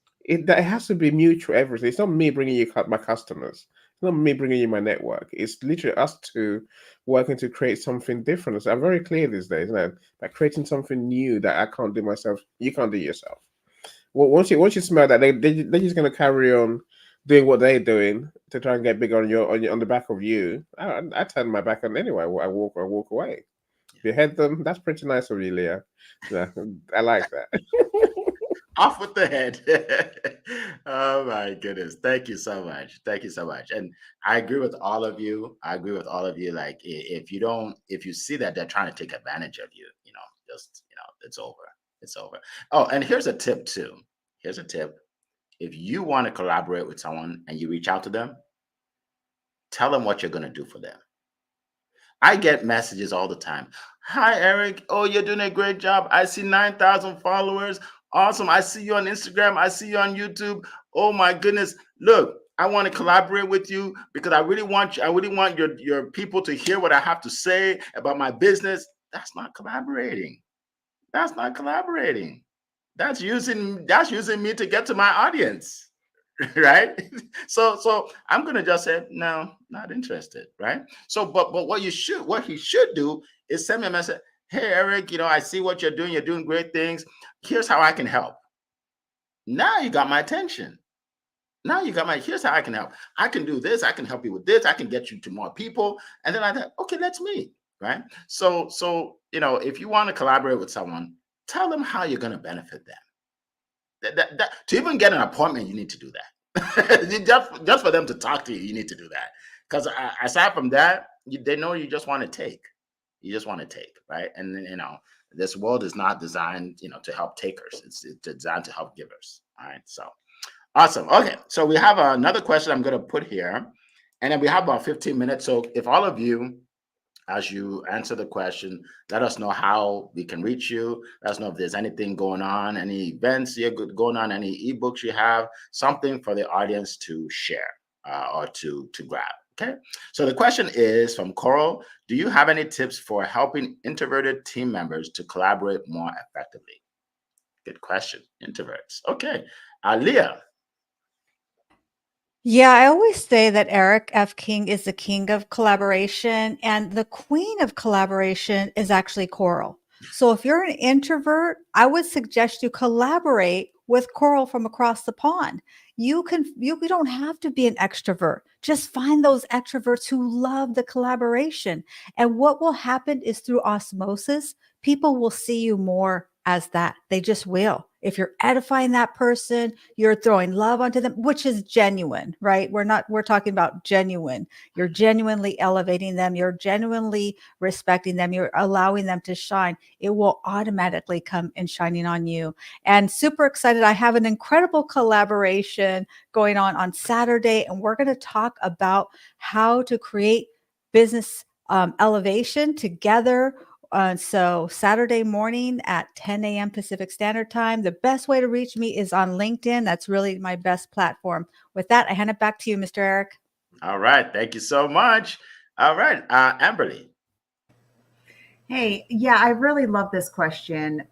That has to be mutual everything. It's not me bringing you my customers. It's not me bringing you my network. It's literally us two working to create something different. So I'm very clear these days, by creating something new that I can't do myself, you can't do yourself. Well, once you smell that, they're just going to carry on doing what they're doing to try and get bigger on the back of you. I turn my back on anyway. I walk away. If you head them, that's pretty nice of you, Leah. Yeah, I like that. Off with the head. Oh my goodness. Thank you so much. Thank you so much. And I agree with all of you. Like if you see that they're trying to take advantage of you, it's over. It's over. Oh, and here's a tip too. Here's a tip. If you want to collaborate with someone and you reach out to them, tell them what you're going to do for them. I get messages all the time. Hi, Eric. Oh, you're doing a great job. I see 9,000 followers. Awesome. I see you on Instagram. I see you on YouTube. Oh my goodness. Look, I want to collaborate with you because I really want your people to hear what I have to say about my business. That's not collaborating. That's not collaborating. That's using me to get to my audience. Right. So I'm gonna just say no, not interested. Right. So but what he should do is send me a message. Hey, Eric, I see what you're doing. You're doing great things. Here's how I can help. Now you got my attention. Here's how I can help. I can do this. I can help you with this. I can get you to more people. And then I thought, okay, let's meet. Right. So if you want to collaborate with someone, tell them how you're going to benefit them. To even get an appointment, you need to do that. just for them to talk to you, you need to do that. Because aside from that, they know you just want to take. You just want to take, right? And then, this world is not designed, to help takers. It's designed to help givers. All right. So awesome. Okay. So we have another question I'm going to put here, and then we have about 15 minutes. So if all of you, as you answer the question, let us know how we can reach you. Let us know if there's anything going on, any events you're going on, any ebooks you have, something for the audience to share or to grab. Okay. So the question is from Coral. Do you have any tips for helping introverted team members to collaborate more effectively? Good question. Introverts. Okay. Leah. Yeah, I always say that Eric F. King is the king of collaboration, and the queen of collaboration is actually Coral. So if you're an introvert, I would suggest you collaborate with Coral from across the pond. You don't have to be an extrovert. Just find those extroverts who love the collaboration. And what will happen is through osmosis, people will see you more as that. They just will. If you're edifying that person, you're throwing love onto them, which is genuine, right? We're talking about genuine. You're genuinely elevating them. You're genuinely respecting them. You're allowing them to shine. It will automatically come and shining on you. And super excited. I have an incredible collaboration going on Saturday, and we're going to talk about how to create business elevation together. So Saturday morning at 10 a.m. Pacific Standard Time. The best way to reach me is on LinkedIn. That's really my best platform. With that, I hand it back to you, Mr. Eric. All right. Thank you so much. All right. Amberly. Hey, yeah, I really love this question.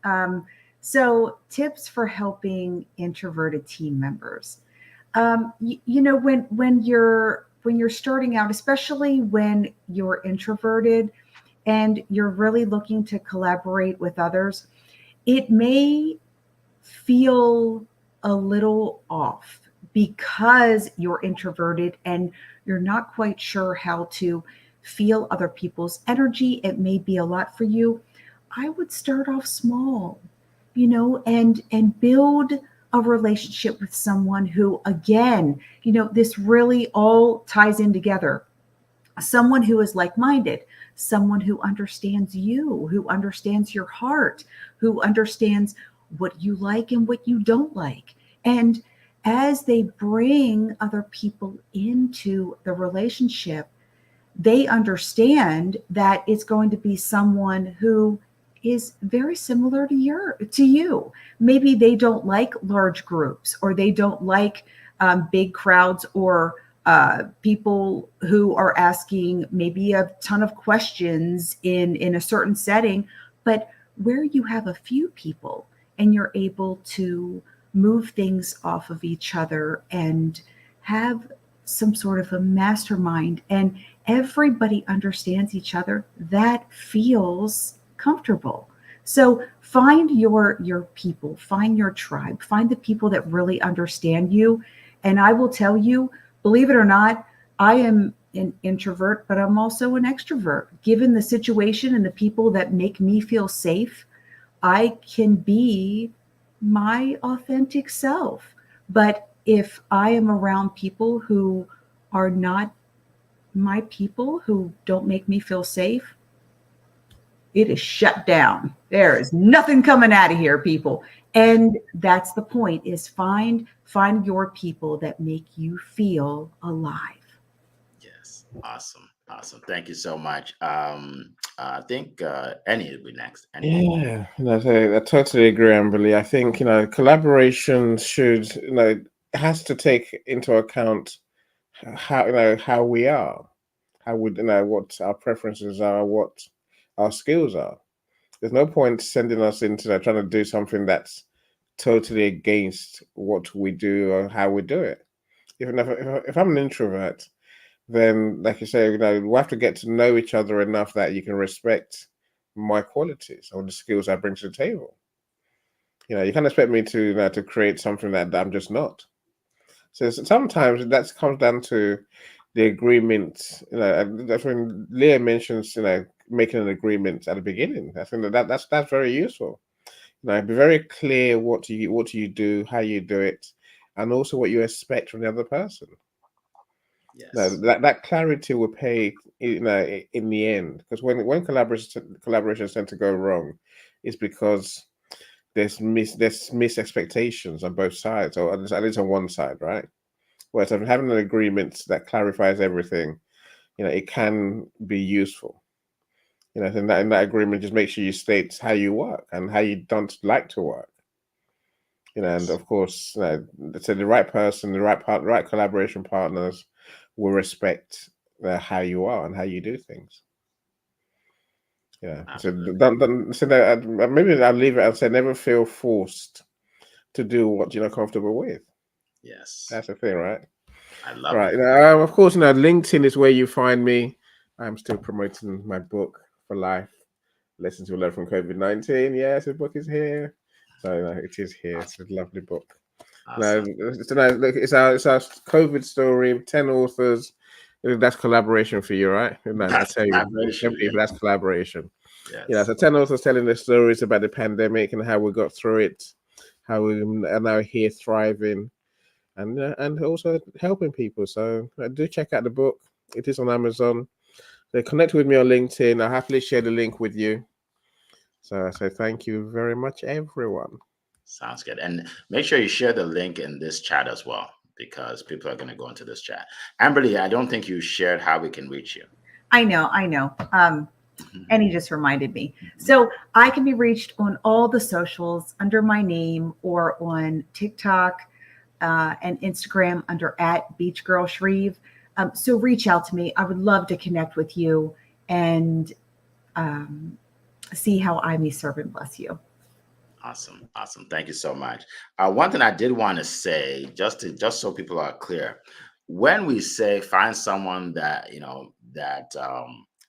So, tips for helping introverted team members. When you're starting out, especially when you're introverted and you're really looking to collaborate with others, it may feel a little off because you're introverted and you're not quite sure how to feel other people's energy. It may be a lot for you. I would start off small, and build a relationship with someone who, again, this really all ties in together. Someone who is like-minded, someone who understands you, who understands your heart, who understands what you like and what you don't like. And as they bring other people into the relationship, they understand that it's going to be someone who is very similar to you. Maybe they don't like large groups, or they don't like big crowds, or people who are asking maybe a ton of questions in a certain setting. But where you have a few people and you're able to move things off of each other and have some sort of a mastermind, and everybody understands each other, that feels comfortable. So find your people, find your tribe, find the people that really understand you. And I will tell you, believe it or not, I am an introvert, but I'm also an extrovert. Given the situation and the people that make me feel safe, I can be my authentic self. But if I am around people who are not my people, who don't make me feel safe, it is shut down. There is nothing coming out of here, people. And that's the point, is find your people that make you feel alive. Yes. Awesome. Awesome. Thank you so much. I think Annie will be next. Annie. Yeah, I totally agree, Amberly. I think collaboration should has to take into account how we are, how we what our preferences are, what our skills are. There's no point sending us into trying to do something that's totally against what we do or how we do it. If I'm an introvert, then like you say, we have to get to know each other enough that you can respect my qualities or the skills I bring to the table. You can't expect me to create something that I'm just not. So sometimes that comes down to the agreement. And that's when Leah mentions making an agreement at the beginning. I think that's very useful. Be very clear what you do, how you do it, and also what you expect from the other person. Yes. That clarity will pay in the end, because when collaborations tend to go wrong, it's because there's mis expectations on both sides, or at least on one side, right? Whereas having an agreement that clarifies everything, it can be useful. In that agreement, just make sure you state how you work and how you don't like to work. And of course, so the right person, the right collaboration partners will respect how you are and how you do things. Yeah. So maybe I'll leave it and say never feel forced to do what you're not comfortable with. Yes. That's the thing, right? I love Right. it. Of course, LinkedIn is where you find me. I'm still promoting my book for life. Lessons to learn from COVID-19. Yes, the book is here. So it is here. It's a lovely book. Awesome. It's our COVID story. 10 authors. That's collaboration for you, right? I That's tell you, 10 collaboration. people. That's collaboration. Yes. So 10 authors telling their stories about the pandemic and how we got through it, how we are now here thriving and also helping people. So do check out the book. It is on Amazon. So connect with me on LinkedIn. I'll happily share the link with you. So thank you very much, everyone. Sounds good. And make sure you share the link in this chat as well, because people are going to go into this chat. Amberly, I don't think you shared how we can reach you. I know. And he just reminded me. So I can be reached on all the socials under my name, or on TikTok and Instagram under @BeachGirlShreve. So reach out to me. I would love to connect with you and see how I may serve and bless you. Awesome. Thank you so much. One thing I did want to say, just so people are clear, when we say find someone that that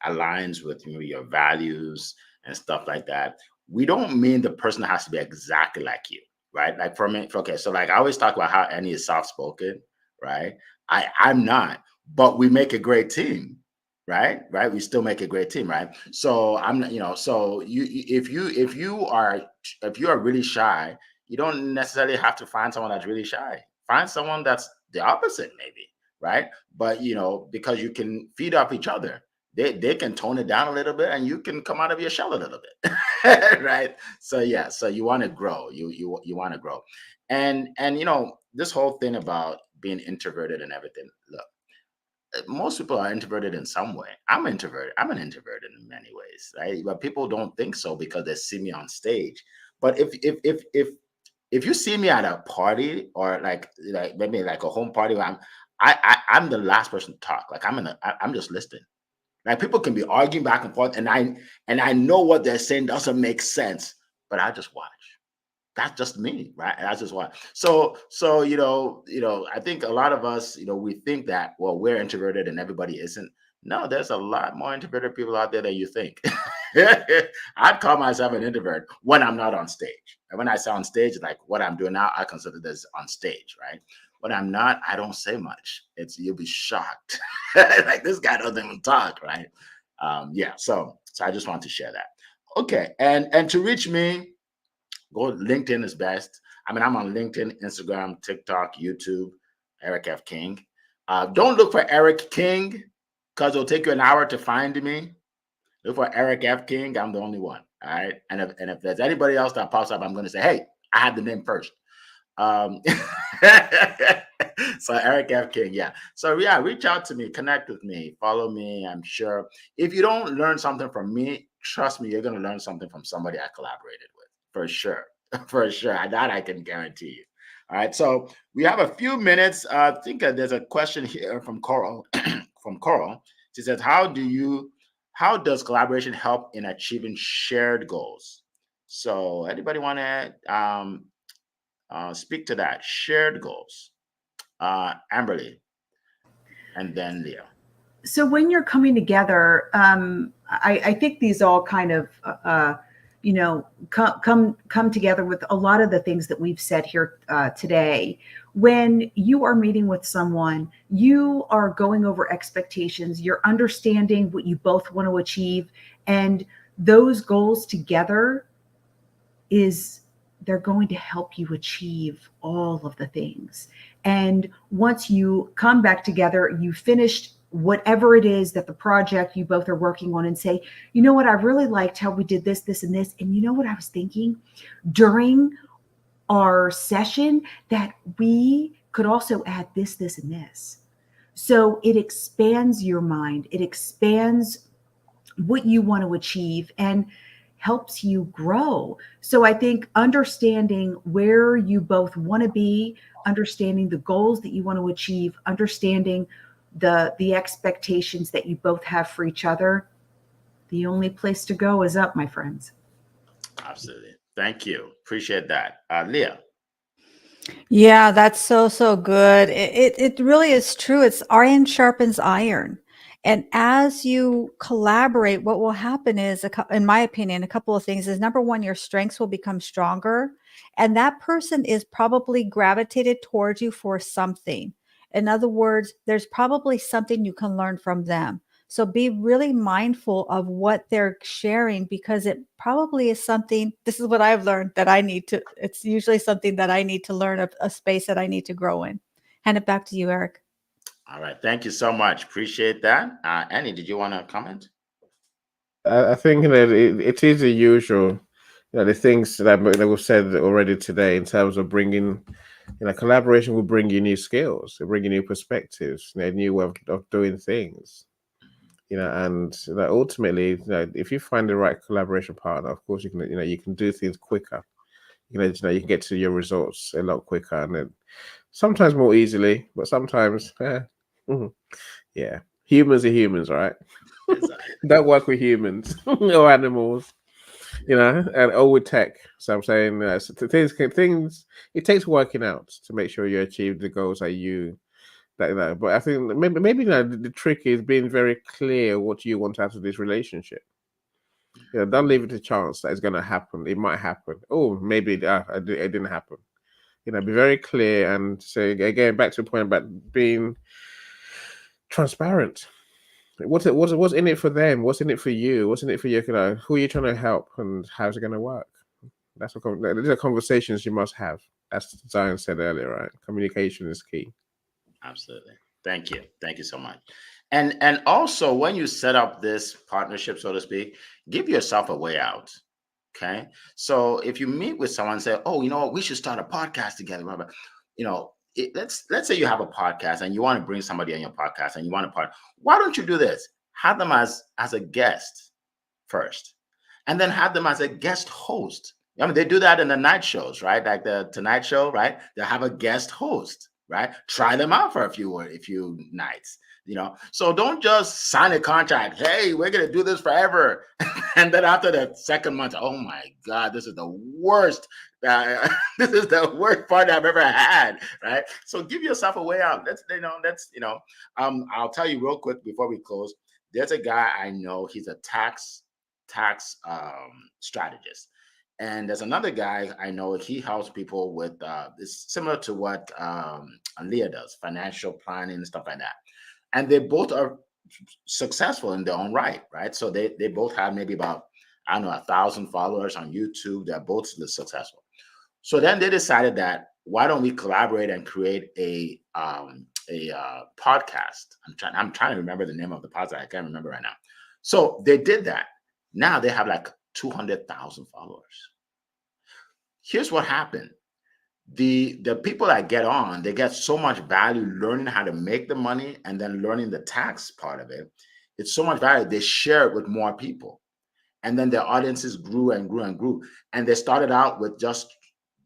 aligns with your values and stuff like that, we don't mean the person has to be exactly like you, right? Like for me, okay, so like I always talk about how Annie is soft spoken, right? I'm not, but we make a great team. Right, we still make a great team, right? So I'm so if you are really shy, you don't necessarily have to find someone that's really shy. Find someone that's the opposite, maybe, right? But because you can feed off each other, they can tone it down a little bit, and you can come out of your shell a little bit, right? So yeah, so you want to grow, you want to grow, and this whole thing about being introverted and everything. Look, most people are introverted in some way. I'm introverted. I'm an introvert in many ways, right? But people don't think so because they see me on stage. But if you see me at a party, or like maybe like a home party, where I'm the last person to talk. Like I'm just listening. Like people can be arguing back and forth, and I know what they're saying doesn't make sense, but I just watch. That's just me, right? That's just why. So I think a lot of us, we think that, well, we're introverted and everybody isn't. No, there's a lot more introverted people out there than you think. I'd call myself an introvert when I'm not on stage. And when I say on stage, like what I'm doing now, I consider this on stage, right? When I'm not, I don't say much. You'll be shocked. Like this guy doesn't even talk, right? Yeah. So I just want to share that. Okay, and to reach me, go LinkedIn is best. I mean, I'm on LinkedIn, Instagram, TikTok, YouTube, Eric F. King. Don't look for Eric King, because it'll take you an hour to find me. Look for Eric F. King. I'm the only one. All right. And if there's anybody else that pops up, I'm going to say, hey, I had the name first. So Eric F. King, yeah. So yeah, reach out to me, connect with me, follow me. I'm sure if you don't learn something from me, trust me, you're going to learn something from somebody I collaborated with, for sure. For sure. That I can guarantee you. All right. So we have a few minutes. I think there's a question here from Coral. From Coral. She says, how does collaboration help in achieving shared goals? So anybody want to speak to that? Shared goals. Amberly, and then Leo. So when you're coming together, I think these all kind of come together with a lot of the things that we've said here today. When you are meeting with someone, you are going over expectations, you're understanding what you both want to achieve, and those goals together they're going to help you achieve all of the things. And once you come back together, you finished whatever it is that the project you both are working on, and say, you know what, I really liked how we did this, this, and this. And you know what I was thinking during our session, that we could also add this, this, and this. So it expands your mind. It expands what you want to achieve and helps you grow. So I think understanding where you both want to be, understanding the goals that you want to achieve, understanding the expectations that you both have for each other, the only place to go is up, my friends. Absolutely. Thank you. Appreciate that. Leah. Yeah, that's so good. It really is true. It's iron sharpens iron. And as you collaborate, what will happen is, in my opinion, a couple of things is, number one, your strengths will become stronger. And that person is probably gravitated towards you for something. In other words, there's probably something you can learn from them. So be really mindful of what they're sharing, because it probably is something, this is what I've learned that it's usually something that I need to learn, a space that I need to grow in. Hand it back to you, Eric. All right. Thank you so much. Appreciate that. Annie, did you want to comment? I think that it is the usual, the things that we've said already today in terms of bringing, collaboration will bring you new skills, will bring you new perspectives, new way of doing things, and ultimately, if you find the right collaboration partner, of course, you can do things quicker. You can get to your results a lot quicker, and then sometimes more easily, but sometimes, yeah, humans are humans, right? Exactly. Don't work with humans or animals, and all with tech. So I'm saying so things it takes working out to make sure you achieve the goals that. But I think maybe the trick is being very clear what you want out of this relationship. Don't leave it to chance that it's going to happen. It might happen. Oh, maybe it didn't happen. Be very clear and say again back to the point about being transparent. What's in it for them? What's in it for you? What's in it for you? Who are you trying to help, and how's it going to work? These are conversations you must have. As Zion said earlier, right? Communication is key. Absolutely. Thank you. Thank you so much. And also, when you set up this partnership, so to speak, give yourself a way out. Okay. So if you meet with someone and say, oh, you know what, we should start a podcast together, Robert. Let's say you have a podcast and you want to bring somebody on your podcast and you want to partner. Why don't you do this? Have them as a guest first, and then have them as a guest host. I mean, they do that in the night shows, right? Like the Tonight Show, right? They have a guest host, right? Try them out for a few nights, So don't just sign a contract. Hey, we're gonna do this forever, and then after the second month, oh my God, this is the worst. This is the worst part I've ever had, right? So give yourself a way out. I'll tell you real quick before we close. There's a guy I know. He's a tax strategist. And there's another guy I know. He helps people with it's similar to what Leah does, financial planning and stuff like that. And they both are successful in their own right? So they both have maybe about 1,000 followers on YouTube. They're both successful. So then they decided that why don't we collaborate and create a podcast? I'm trying to remember the name of the podcast. I can't remember right now. So they did that. Now they have like 200,000 followers. Here's what happened. The people that get on, they get so much value learning how to make the money and then learning the tax part of it. It's so much value. They share it with more people. And then their audiences grew and grew and grew. And they started out with just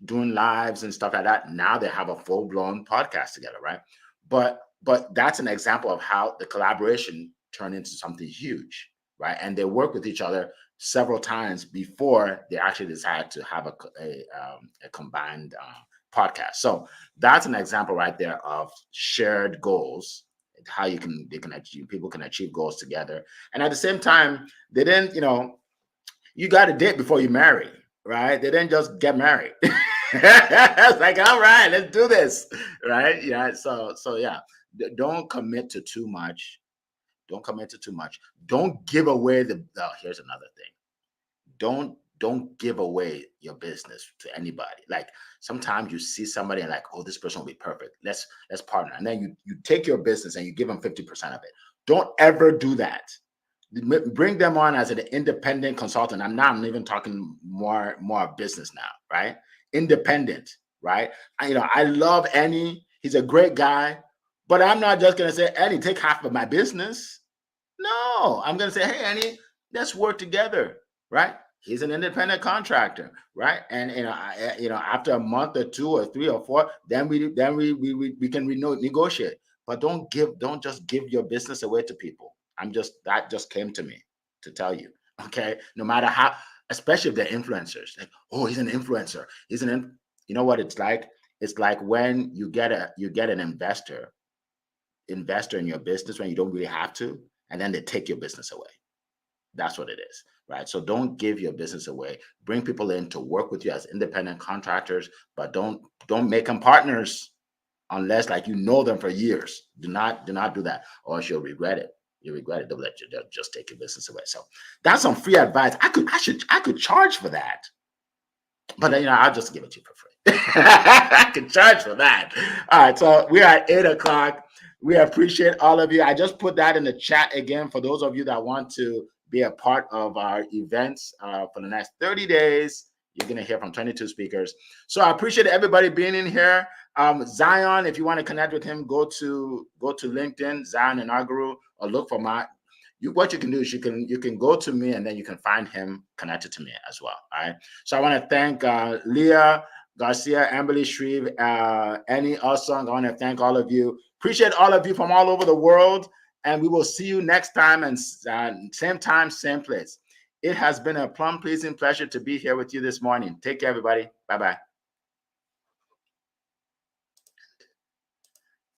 doing lives and stuff like that. Now they have a full-blown podcast together, right? But that's an example of how the collaboration turned into something huge, right? And they work with each other several times before they actually decide to have a combined podcast. So that's an example right there of shared goals, how people can achieve goals together. And at the same time, they didn't, you got to date before you marry, right? They didn't just get married. It's like, all right, let's do this, right? Yeah. So yeah, don't commit to too much. Don't commit to too much. Don't give away here's another thing. Don't give away your business to anybody. Like sometimes you see somebody and like, oh, this person will be perfect. Let's partner. And then you take your business and you give them 50% of it. Don't ever do that. Bring them on as an independent consultant. I'm even talking more business now, right? Independent, right? I love Annie. He's a great guy, but I'm not just gonna say, Annie, take half of my business. No, I'm gonna say, hey, Annie, let's work together, right? He's an independent contractor, right? And after a month or 2 or 3 or 4, then we can negotiate. But don't just give your business away to people. That just came to me to tell you, okay? No matter how, especially if they're influencers, like, oh, he's an influencer. You know what it's like? It's like when you get an investor in your business when you don't really have to, and then they take your business away. That's what it is, right? So don't give your business away. Bring people in to work with you as independent contractors, but don't make them partners unless like you know them for years. Do not do that, or else you'll regret it. You regret it. They'll just take your business away. So that's some free advice. I could charge for that, but I'll just give it to you for free. I can charge for that. All right, so we are at 8:00. We appreciate all of you. I just put that in the chat again for those of you that want to be a part of our events for the next 30 days. You're going to hear from 22 speakers. So I appreciate everybody being in here. Zion, if you want to connect with him, go to LinkedIn, Zion Inaugural, or look for what you can do is you can go to me, and then you can find him connected to me as well. All right. So I want to thank Leah Garcia, Amberly Shreve, Annie Osung. I want to thank all of you. Appreciate all of you from all over the world. And we will see you next time, and same time, same place. It has been a plum pleasing pleasure to be here with you this morning. Take care, everybody. Bye-bye.